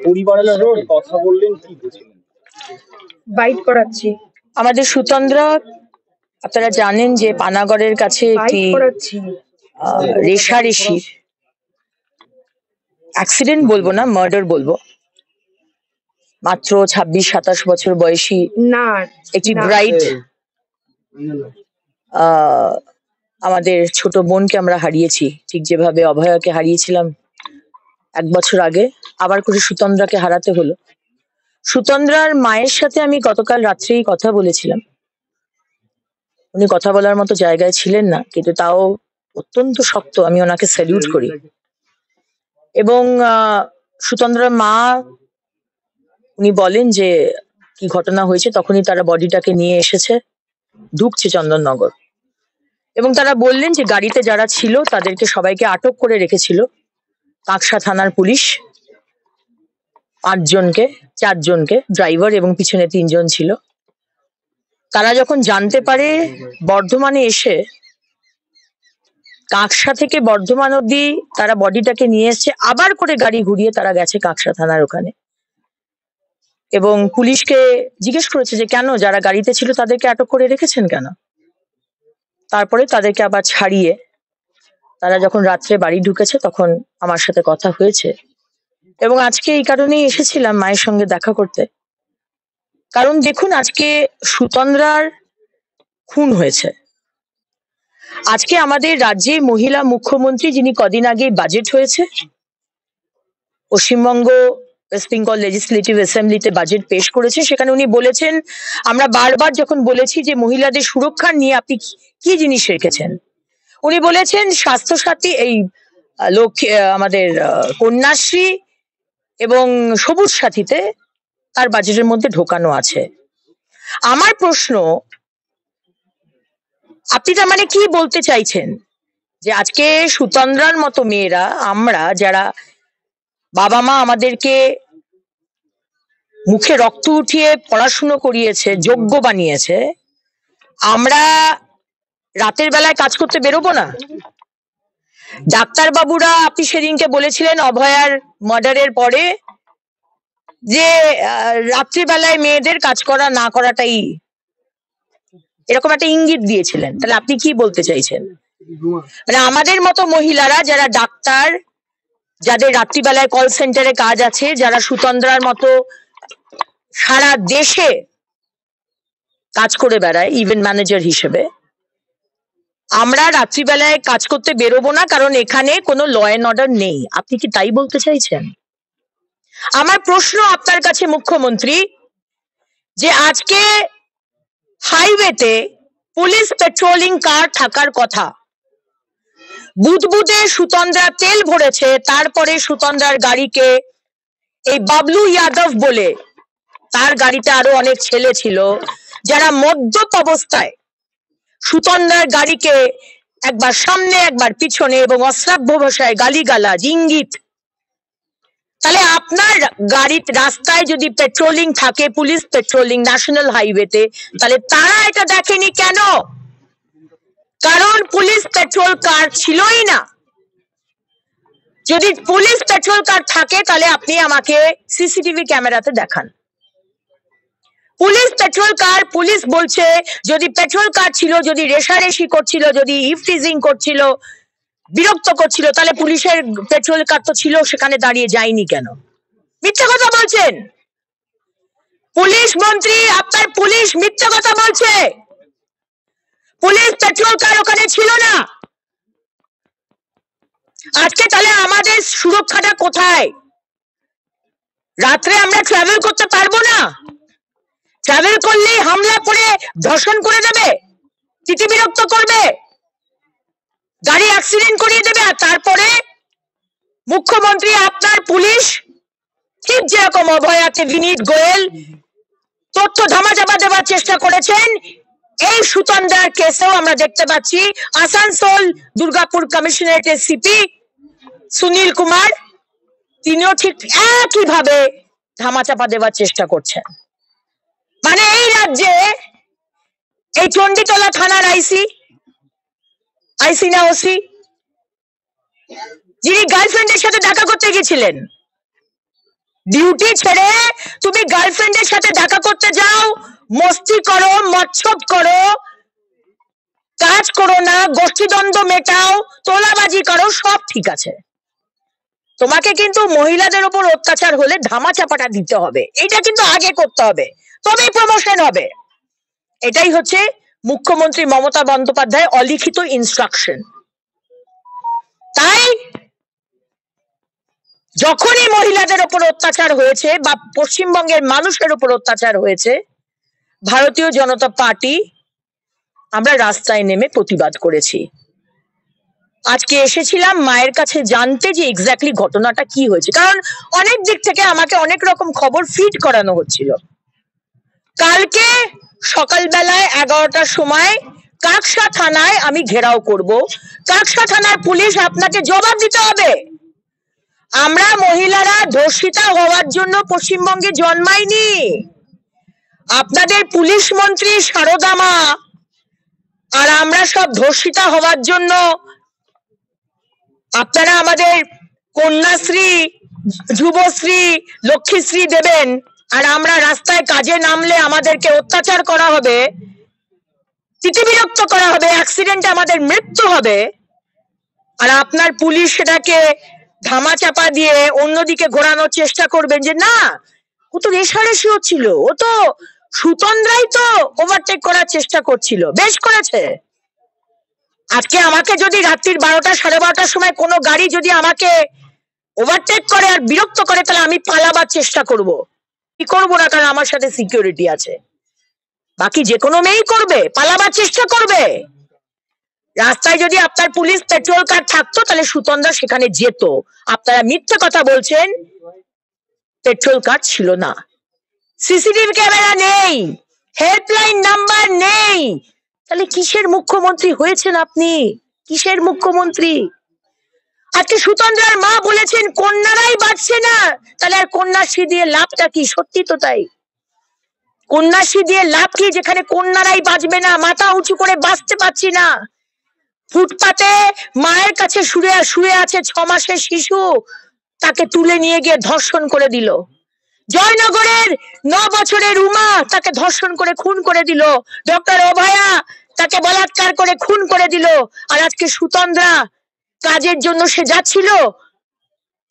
পরিবারের কথা বললেন, কি বুঝলেন? বাইট করাচ্ছি। আমাদের সুতন্দ্রা, আপনারা জানেন যে পানাগড়ের কাছে একটি রেষারেষি, অ্যাক্সিডেন্ট বলবো না, মার্ডার বলবো, মাত্র 26-27 বছর বয়সী একটি ব্রাইট আমাদের ছোট বোনকে আমরা হারিয়েছি। ঠিক যেভাবে অভয়াকে হারিয়েছিলাম 1 বছর আগে, আবার করে সুতন্দ্রাকে হারাতে হলো। সুতন্দ্রার মায়ের সাথে আমি গতকাল রাত্রেই কথা বলেছিলাম। উনি কথা বলার মতো জায়গায় ছিলেন না, কিন্তু তাও অত্যন্ত শক্ত, আমি ওনাকে স্যালিউট করি। এবং সুতন্দ্রার মা, উনি বলেন যে কি ঘটনা হয়েছে, তখনই তারা বডিটাকে নিয়ে এসেছে, ঢুকছে চন্দননগর। এবং তারা বললেন যে গাড়িতে যারা ছিল তাদেরকে সবাইকে আটক করে রেখেছিল কাঁকসা থানার পুলিশ, 4 জনকে, ড্রাইভার এবং পিছনে 3 জন ছিল। তারা যখন জানতে পারে বর্ধমানে এসে, কাঁকসা থেকে বর্ধমান অব্দি তারা বডিটাকে নিয়ে এসছে, আবার করে গাড়ি ঘুরিয়ে তারা গেছে কাঁকসা থানার ওখানে এবং পুলিশকে জিজ্ঞেস করেছে যে কেন, যারা গাড়িতে ছিল তাদেরকে আটক করে রেখেছেন কেন। তারপরে তাদেরকে আবার ছাড়িয়ে তারা যখন রাত্রে বাড়ি ঢুকেছে তখন আমার সাথে কথা হয়েছে। এবং আজকে এই কারণেই এসেছিলাম মায়ের সঙ্গে দেখা করতে, কারণ দেখুন আজকে সুতন্দ্রার খুন হয়েছে। আজকে আমাদের রাজ্যের মহিলা মুখ্যমন্ত্রী, যিনি কদিন আগে বাজেট হয়েছে, পশ্চিমবঙ্গ ওয়েস্ট বেঙ্গল লেজিসলেটিভ অ্যাসেম্বলিতে বাজেট পেশ করেছে, সেখানে উনি বলেছেন, আমরা বারবার যখন বলেছি যে মহিলাদের সুরক্ষা নিয়ে আপনি কি জিনিস রেখেছেন, উনি বলেছেন স্বাস্থ্যসাথী, এই লক্ষ্মী, আমাদের কন্যাশ্রী এবং সবুজ সাথীতে তার বাজেটের মধ্যে ঢোকানো আছে। আমার প্রশ্ন, আপনি তার মানে কি বলতে চাইছেন যে আজকে সুতন্দ্রার মতো মেয়েরা, আমরা যারা বাবা মা আমাদেরকে মুখে রক্ত উঠিয়ে পড়াশুনো করিয়েছে, যোগ্য বানিয়েছে, আমরা রাতের বেলায় কাজ করতে বেরোবো না? ডাক্তার বাবুরা, আপনি সেদিনকে বলেছিলেন অভয়ার মার্ডারের পরে যে রাত্রিবেলায় মেয়েদের কাজ করা না করাটাই, এরকম একটা ইঙ্গিত দিয়েছিলেন। তাহলে আপনি কি বলতে চাইছেন? মানে আমাদের মতো মহিলারা যারা ডাক্তার, যাদের রাত্রিবেলায় কল সেন্টারে কাজ আছে, যারা সুতন্দ্রার মতো সারা দেশে কাজ করে বেড়ায় ইভেন্ট ম্যানেজার হিসেবে, আমরা রাত্রিবেলায় কাজ করতে বেরোবো না কারণ এখানে কোনো ল অ্যান্ড অর্ডার নেই। আপনি কি তাই বলতে চাইছেন? আমার প্রশ্ন আপনার কাছে মুখ্যমন্ত্রী, যে আজকে হাইওয়েতে পুলিশ পেট্রোলিং কার থাকার কথা, বুদবুদে সুতন্দ্রা তেল ভরেছে, তারপরে সুতন্দ্রার গাড়িকে এই বাবলু যাদব বলে, তার গাড়িতে আরো অনেক ছেলে ছিল যারা মদ্যপ অবস্থায় সুতন্দ্রার গাড়িকে একবার সামনে একবার পিছনে এবং অশ্রাব্য ভাষায় গালিগালাজ, ইঙ্গিত। তাহলে আপনার গাড়ির রাস্তায় যদি পেট্রোলিং থাকে, পুলিশ পেট্রোলিং ন্যাশনাল হাইওয়েতে, তাহলে তারা এটা দেখেনি কেন? কারণ পুলিশ পেট্রোল কার ছিলই না। যদি পুলিশ পেট্রোল কার থাকে তাহলে আপনি আমাকে সিসিটিভি ক্যামেরাতে দেখান। পুলিশ পেট্রোল কার, পুলিশ বলছে যদি পেট্রোল কার ছিল, যদি রেষারেষি করছিল, যদি ইফটিজিং করছিল, বিরক্ত করছিল, তাহলে পুলিশের পেট্রোল কার তো ছিল, সেখানে দাঁড়িয়ে যায়নি কেন? মিথ্যা কথা বলছেন পুলিশ মন্ত্রী, আপনার পুলিশ মিথ্যা কথা বলছে। পুলিশ পেট্রোল কার ওখানে ছিল না। আজকে তাহলে আমাদের সুরক্ষাটা কোথায়? রাত্রে আমরা ট্রাভেল করতে পারবো না? ট্রাভেল করলেই হামলা করে ধর্ষণ করে দেবে, চিঠি বিরক্ত করবে, গাড়ি অ্যাক্সিডেন্ট করিয়ে দেবে। আর তারপরে মুখ্যমন্ত্রী, আপনার পুলিশ ঠিক যেরকম অভয়াকে বিনীত গোয়েল তথ্য ধামাচাপা দেওয়ার চেষ্টা করেছেন, এই সুতন্দ্রার কেসেও আমরা দেখতে পাচ্ছি আসানসোল দুর্গাপুর কমিশনারেটের সিপি সুনীল কুমার, তিনিও ঠিক একইভাবে ধামাচাপা দেওয়ার চেষ্টা করছেন। মানে এই রাজ্যে এই চণ্ডীতলা থানার আইসি না ওসি, যিনি গার্লফ্রেন্ডের সাথে দেখা করতে গেছিলেন। ডিউটি ছেড়ে তুমি গার্লফ্রেন্ডের সাথে দেখা করতে যাও, মস্তি করো, মচ্ছব করো, কাজ করো না, গোষ্ঠীদ্বন্দ্ব মেটাও, তোলাবাজি করো, সব ঠিক আছে। তোমাকে কিন্তু মহিলাদের উপর অত্যাচার হলে ধামাচাপাটা দিতে হবে, এটা কিন্তু আগে করতে হবে, তবেই প্রমোশন হবে। এটাই হচ্ছে মুখ্যমন্ত্রী মমতা বন্দ্যোপাধ্যায় অলিখিত ইনস্ট্রাকশন। তাই যখনই মহিলাদের উপর অত্যাচার হয়েছে বা পশ্চিমবঙ্গের মানুষের উপর অত্যাচার হয়েছে, ভারতীয় জনতা পার্টি আমরা রাস্তায় নেমে প্রতিবাদ করেছি। আজকে এসেছিলাম মায়ের কাছে জানতে যে এক্স্যাক্টলি ঘটনাটা কি হয়েছে, কারণ অনেক দিক থেকে আমাকে অনেক রকম খবর ফিড করানো হচ্ছিল। কালকে সকালবেলায় 11টার সময় কাকসা থানায় আমি ঘেরাও করব। কাকসা থানার পুলিশ আপনাকে জবাব দিতে হবে। আমরা মহিলারা ধর্ষিতা হওয়ার জন্য পশ্চিমবঙ্গে জন্মাইনি। আপনাদের পুলিশ মন্ত্রী সারদা মা আর আমরা সব ধর্ষিতা হওয়ার জন্য আপনারা আমাদের কন্যাশ্রী, যুবশ্রী, লক্ষ্মীশ্রী দেবেন, আর আমরা রাস্তায় কাজে নামলে আমাদেরকে অত্যাচার করা হবে, তিতিবিরক্ত করা হবে, অ্যাক্সিডেন্টে আমাদের মৃত্যু হবে, আর আপনার পুলিশ সেটাকে ধামাচাপা দিয়ে অন্যদিকে ঘোরানোর চেষ্টা করবেন যে না, ও তো রেশারেশি হচ্ছিল, ও তো সুতন্দ্রাই তো ওভারটেক করার চেষ্টা করছিল, বেশ করেছে। আজকে আমাকে যদি রাত্রির 12টা 12:30টার সময় কোনো গাড়ি যদি আমাকে ওভারটেক করে আর বিরক্ত করে, তাহলে আমি পালাবার চেষ্টা করব। কি করবো না, কারণ আমার সাথে সিকিউরিটি আছে। বাকি যে কোনো মেয়েই করবে, পালাবার চেষ্টা করবে। রাস্তায় যদি আপনার পুলিশ পেট্রোল কার থাকতো তাহলে সুতন্দ্রা সেখানে যেত। আপনারা মিথ্যে কথা বলছেন, পেট্রোল কার ছিল না, সিসিটিভি ক্যামেরা নেই, হেল্পলাইন নাম্বার নেই, তাহলে কিসের মুখ্যমন্ত্রী হয়েছেন আপনি? কিসের মুখ্যমন্ত্রী? আজকে সুতন্দ্রার মা বলেছেন কন্যারাই বাঁচছে না, তাহলে আর কন্যাশ্রী দিয়ে লাভটা কি? সত্যি তো তাই। কন্যাশ্রী দিয়ে লাভ কি যেখানে কন্যারাই বাঁচবে না? মাথা উঁচু করে বাঁচতে পারছি না। ফুটপাতে মায়ের কাছে শুয়ে আছে 6 মাসের শিশু, তাকে তুলে নিয়ে গিয়ে ধর্ষণ করে দিল। জয়নগরের 9 বছরের উমা, তাকে ধর্ষণ করে খুন করে দিল। ডক্টর অভয়া, তাকে বলাৎকার করে খুন করে দিল। আর আজকে সুতন্দ্রা, কাজের জন্য সে যাচ্ছিল,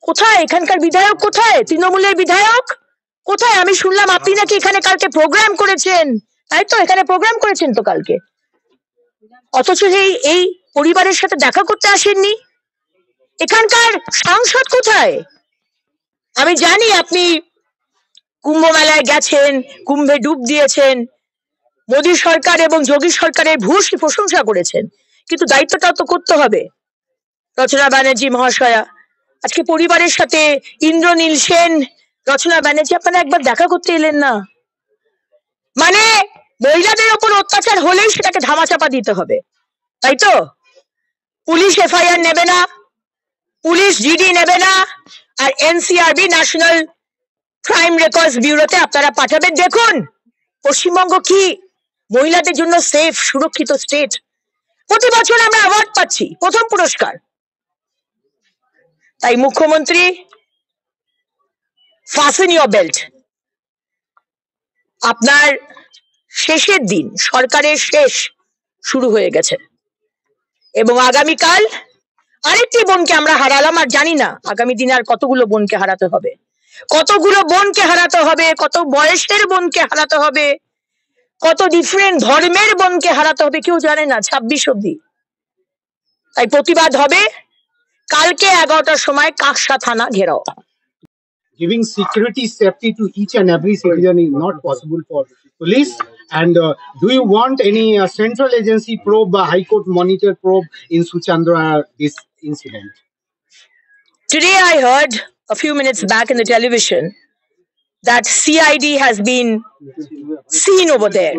কোথায় এখানকার বিধায়ক? কোথায় তৃণমূলের বিধায়ক? কোথায়? আমি শুনলাম আপনি নাকি এখানে কালকে প্রোগ্রাম করেছেন। তাই তো, এখানে প্রোগ্রাম করেছেন তো কালকে, অথচ এই পরিবারের সাথে দেখা করতে আসেননি। এখানকার সাংসদ কোথায়? আমি জানি আপনি কুম্ভ মেলায় গেছেন, কুম্ভে ডুব দিয়েছেন, মোদী সরকার এবং যোগী সরকারের ভূয়সী প্রশংসা করেছেন, কিন্তু দায়িত্বটাও তো করতে হবে। রচনা ব্যানার্জি মহাশয়া, আজকে পরিবারের সাথে ইন্দ্রনীল সেন, রচনা ব্যানার্জি, আপনারা একবার দেখা করতে এলেন না। মানে মহিলাদের ওপর অত্যাচার হলেই সেটাকে ধামাচাপা দিতে হবে, তাই তো? পুলিশ এফআইআর নেবে না, পুলিশ জিডি নেবে না, আর এনসিআরবি ন্যাশনাল ক্রাইম রেকর্ডস ব্যুরোতে আপনারা পাঠাবেন। দেখুন পশ্চিমবঙ্গ কি মহিলাদের জন্য সেফ, সুরক্ষিত স্টেট। প্রতি বছর আমরা অ্যাওয়ার্ড পাচ্ছি, প্রথম পুরস্কার। তাই মুখ্যমন্ত্রী, fasten your belt। আপনার শেষের দিন, সরকারের শেষ শুরু হয়ে গেছে, এবং আগামীকাল আরেকটি বোনকে আমরা হারালাম। আর জানি না আগামী দিনে আর কতগুলো বোনকে হারাতে হবে, কতগুলো বোনকে হারাতে হবে, কত বয়সের বোনকে হারাতে হবে, কত ডিফারেন্ট ধর্মের বোনকে হারাতে হবে, কেউ জানে না 26 অব্দি। তাই প্রতিবাদ হবে কালকে 11টার সময় কাকসা থানা ঘেরাও। Giving security safety to each and every citizen is not possible for police. And do you want any central agency probe, High Court monitor probe in Suchandra this incident? Today I heard a few minutes back in the television that CID has been seen over there.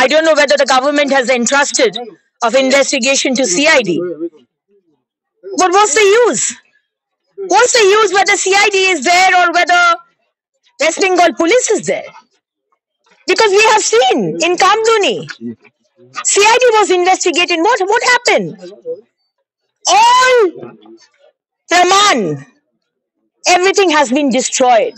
I don't know whether the government has entrusted of investigation to CID. But what's the use? What's the use whether CID is there or whether West Bengal police is there? Because we have seen in Kamduni, CID was investigating. What happened? All Praman, everything has been destroyed.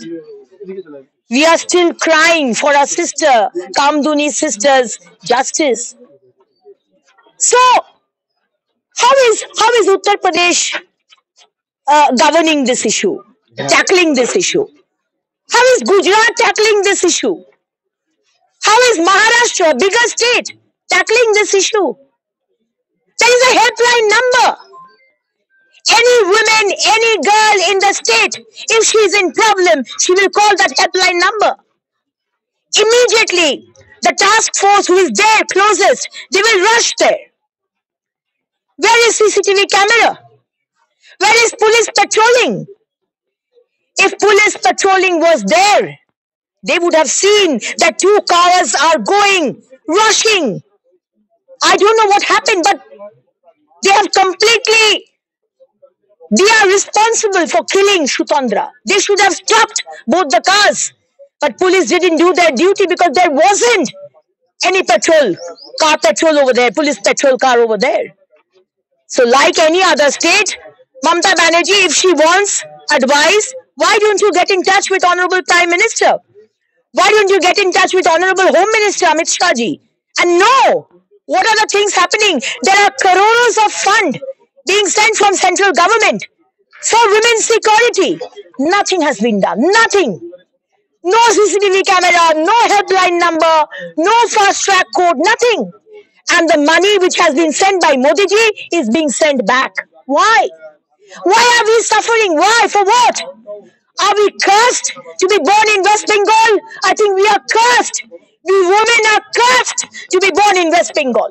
We are still crying for our sister, Kamduni sister's justice. So, how is Uttar Pradesh governing this issue, tackling this issue? How is Gujarat tackling this issue? How is Maharashtra, bigger state, tackling this issue? There is a helpline number. Any woman, any girl in the state, if she is in problem, she will call that helpline number. Immediately, the task force who is there closest, they will rush there. Where is CCTV camera? Where is police patrolling? If police patrolling was there, they would have seen that 2 cars are going, rushing. I don't know what happened, but they are responsible for killing Shutandra. They should have stopped both the cars. But police didn't do their duty because there wasn't any car patrol over there, police patrol car over there. So like any other state, Mamata Banerjee, if she wants advice, why don't you get in touch with Honorable Prime Minister? Why don't you get in touch with Honorable Home Minister Amit Shah ji and know what are the things happening? There are crores of fund being sent from central government for women's security. Nothing has been done. Nothing. No CCTV camera, no helpline number, no fast track code, nothing. And the money which has been sent by Modi ji is being sent back. Why? Why are we suffering? Why? For what? Are we cursed to be born in West Bengal? I think we are cursed. We women are cursed to be born in West Bengal.